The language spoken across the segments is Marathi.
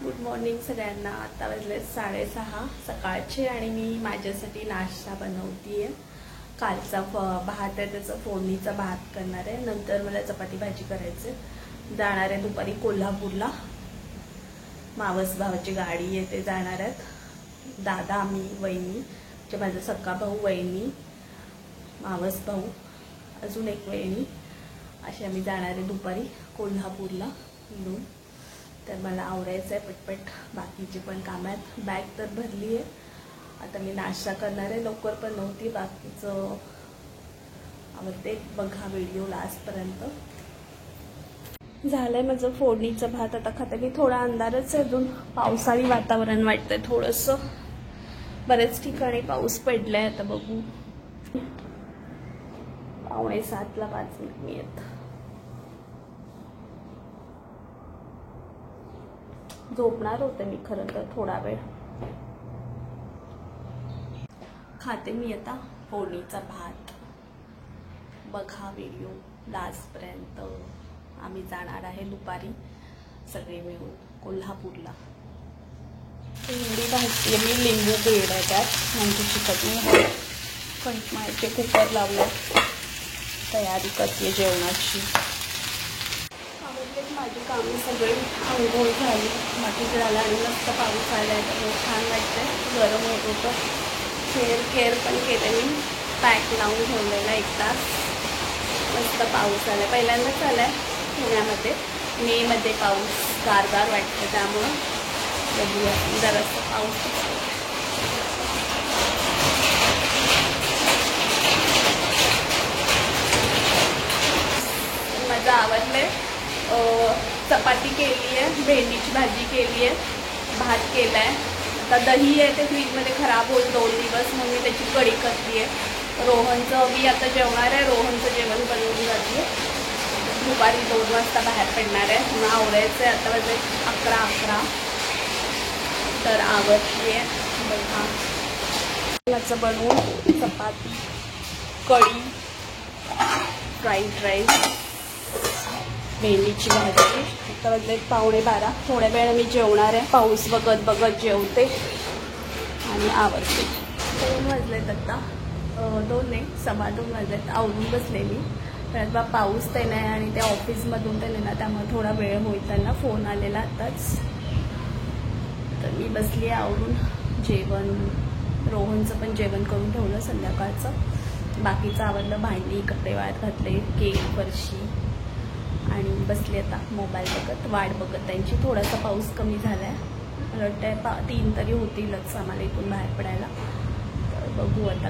गुड मॉर्निंग सगळ्यांना। आता वाजले 6:30 सकाळचे आणि मी माझ्यासाठी नाश्ता बनवतीये। कालचा भात आहे, त्याचा फोडणीचा भात करणार आहे। नंतर मला चपाती भाजी करायची। जाणार आहे दुपारी कोल्हापूरला। मावस भावाची गाडी आहे, ते जाणार आहेत। दादा, मी, वहिनी, जे माझा सख्खा भाऊ, वहिनी, मावस भाऊ, अजून एक वहिनी, असे आम्ही जाणार आहे दुपारी कोल्हापूरला इथून। तर मला आवरायचं आहे पटपट, बाकीचे पण काम आहेत। बॅग तर भरली आहे। आता मी नाश्ता करणार आहे। लवकर पण नव्हती, बाकीचं आवडते। बघा व्हिडिओ लास्टपर्यंत। झालंय माझं फोडणीचं भात। आता खाते मी। थोडा अंधारच आहे अजून, पावसाळी वातावरण वाटतंय थोडंसं। बरेच ठिकाणी पाऊस पडलाय। आता बघू। 6:45ला 5 मिनिट येत। झोपणार होते मी खरं तर थोडा वेळ। खाते मी आता फोडणीचा भात। बघा व्हिडिओ लास्टपर्यंत। आम्ही जाणार आहे दुपारी सगळे मिळून कोल्हापूरला। भेंडी भाजी मी लिंबू पिळलाय त्यात, म्हणजे चिकटणी कणिक मळायचे। कुकर लावलं, तयारी करते जेवणाची। माझी कामं सगळी, आंघोळ झाली, बाकीचं झालं आणि मस्त पाऊस आलाय तर छान वाटतंय। गरम होत होतं। केअर पण केलं मी, पॅक लावून ठेवलेला 1 तास। मस्त पाऊस आलाय, पहिल्यांदाच आलाय पुण्यामध्ये। मेमध्ये पाऊस गारगार वाटतं, त्यामुळं बघूया जरासं पाऊस। माझं आवडलंय। चपाती केली आहे, भेंडीची भाजी केली आहे, भात केलाय। आता दही आहे, ते फ्रीजमध्ये खराब होईल 2 दिवस, मग मी त्याची कढी करते आहे। रोहनचं मी आता जेवणार आहे, रोहनचं जेवण बनवून जाते। दुपारी 2 वाजता बाहेर पडणार आहे। मग आवरायचं आहे। आता वाजले 11 तर आवरती आहे। बघा याचं बनवून चपाती, कढी, फ्राईड राईस, भेंडीची भाजी। आता वाजले 11:15। थोड्या वेळ मी जेवणार आहे। पाऊस बघत बघत जेवते आणि आवरते। 2 वाजलेत आता। 2 नाही, 2:15 वाजलेत। आवरून बसले मी, कारण बा पाऊस ते नाही आणि ते ऑफिसमधून ते नाही ना, त्यामुळे थोडा वेळ होईल। त्यांना फोन आलेला आताच, तर मी बसली आहे आवरून। जेवण, रोहनचं पण जेवण करून ठेवलं संध्याकाळचं। बाकीचं आवडलं, भांडी, कपडे वाळत घातले, केक, फरशी, आणि बसली आता मोबाईल बघत, वाट बघत त्यांची। थोडासा पाऊस कमी झालाय, मला वाटतंय 3 तरी होतीलच आम्हाला इथून बाहेर पडायला। तर बघू आता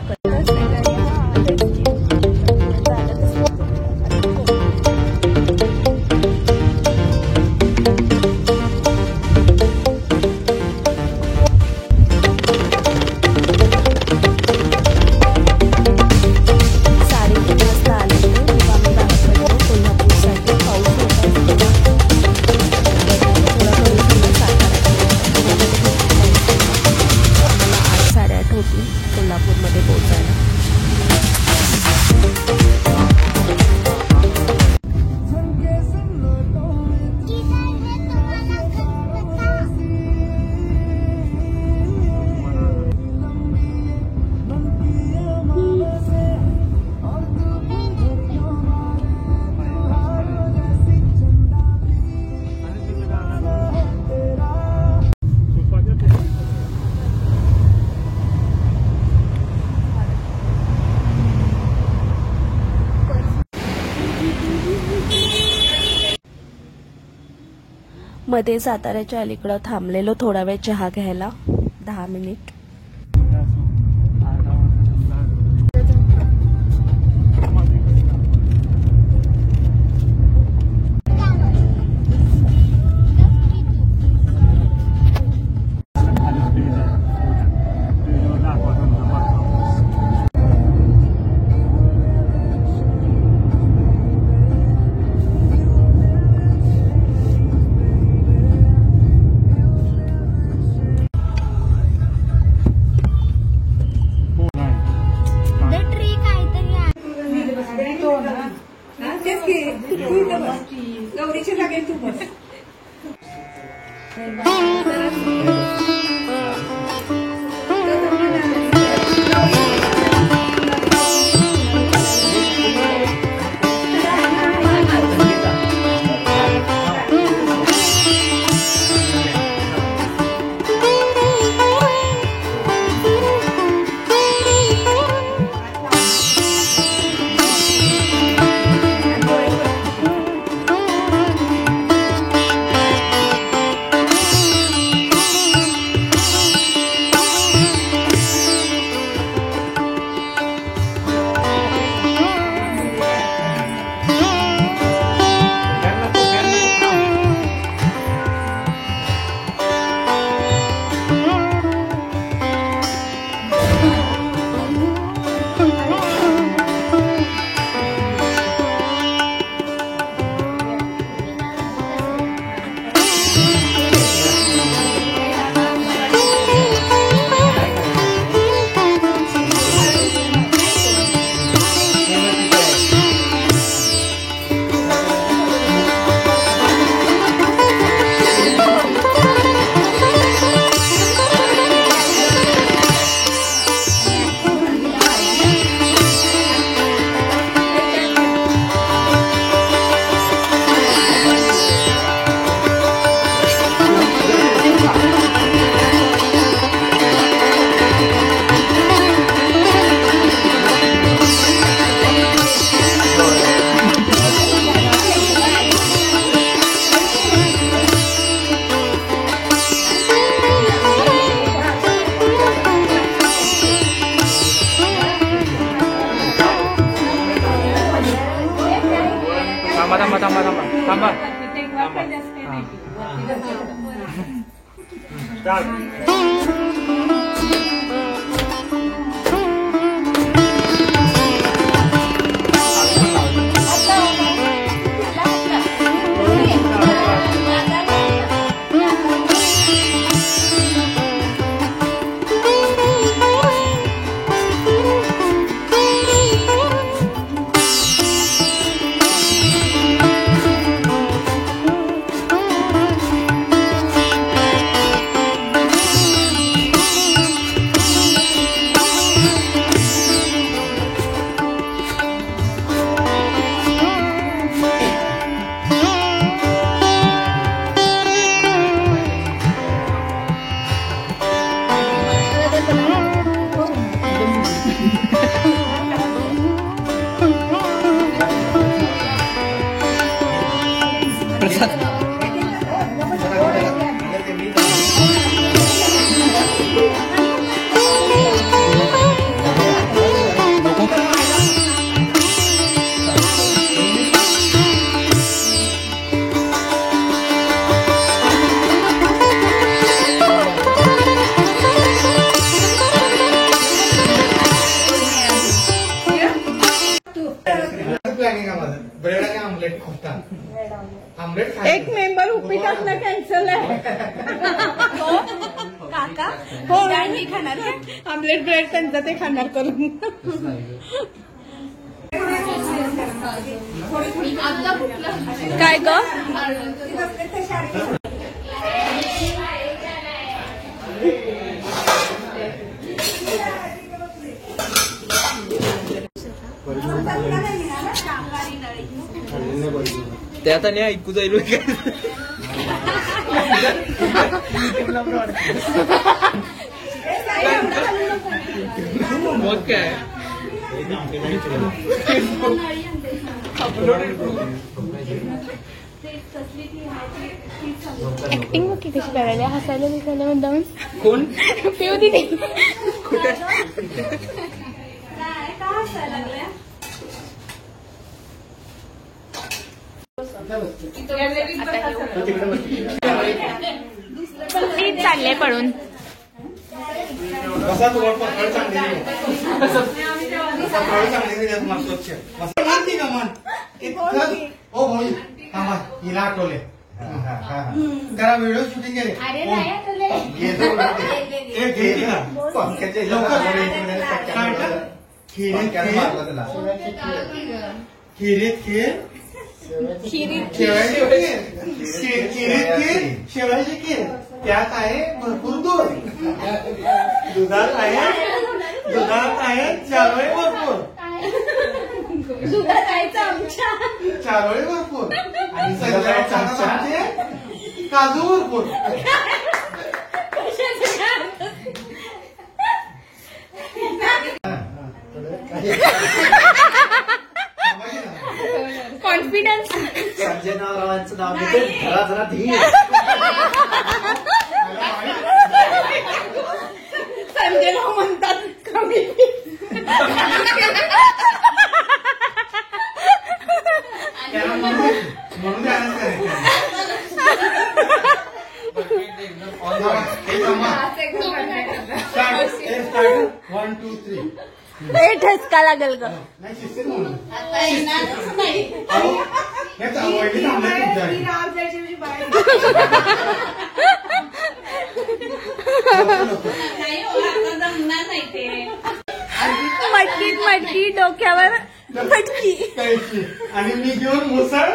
कोल्हापूरमध्ये पोहोचायला। मध्ये साताऱ्याच्या अलीकडं थांबलेलो थोडा वेळ चहा घ्यायला, 10 मिनिट। एक मेंबर उपीटातला कॅन्सल आहे. काका हो मी खाणार आमलेट ब्रेड त्यांचं ते खाणार करून. काय ग ते आता नाही ऐकू जाईल मग काय ऍक्टिंग कशी करायला हसायला बिसायला म्हणून कोण पिऊ दिदी कुठे चालले पळून हिला आठवले त्याला व्हिडिओ शूटिंग केले खिरीत खीर शेवायची खीर त्यात आहे भरपूर दूध. दुधात आहे चारोळी भरपूर. दुधात आहे चमचा. चारोळी भरपूर आणि सगळ्यात चमचे काजू भरपूर. कॉन्फिडन्स. संजय नावाचं नाव घेते जरा जरा धीर. संजय राव म्हणतात कमी. त्याला म्हणून द्यायलाच करायचं. 1 2 3 ते ठसका लागेल ग. नाही शिस्तीत म्हणून. अहो, हे वहिनी थांबल्या मटकी डोक्यावर फटकी. तुमच्या आणि मी घेऊन मुसळ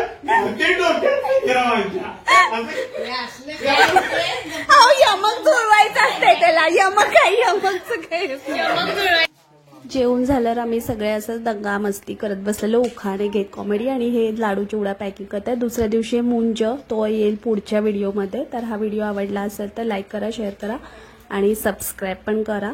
ते डोक्यात फिरवायच्या. अहो यमक जुळवायचं असते त्याला. यमक काय यमकचं काय. जेवण झाल्यावर आम्ही सगळे असं दंगा मस्ती करत बसलेलो, उखाणे घेत कॉमेडी, आणि हे लाडू चिवडा पॅकिंग करत आहे. दुसऱ्या दिवशी मुंज तो येईल पुढच्या व्हिडिओमध्ये. तर हा व्हिडिओ आवडला असेल तर लाईक करा, शेअर करा आणि सबस्क्राईब पण करा.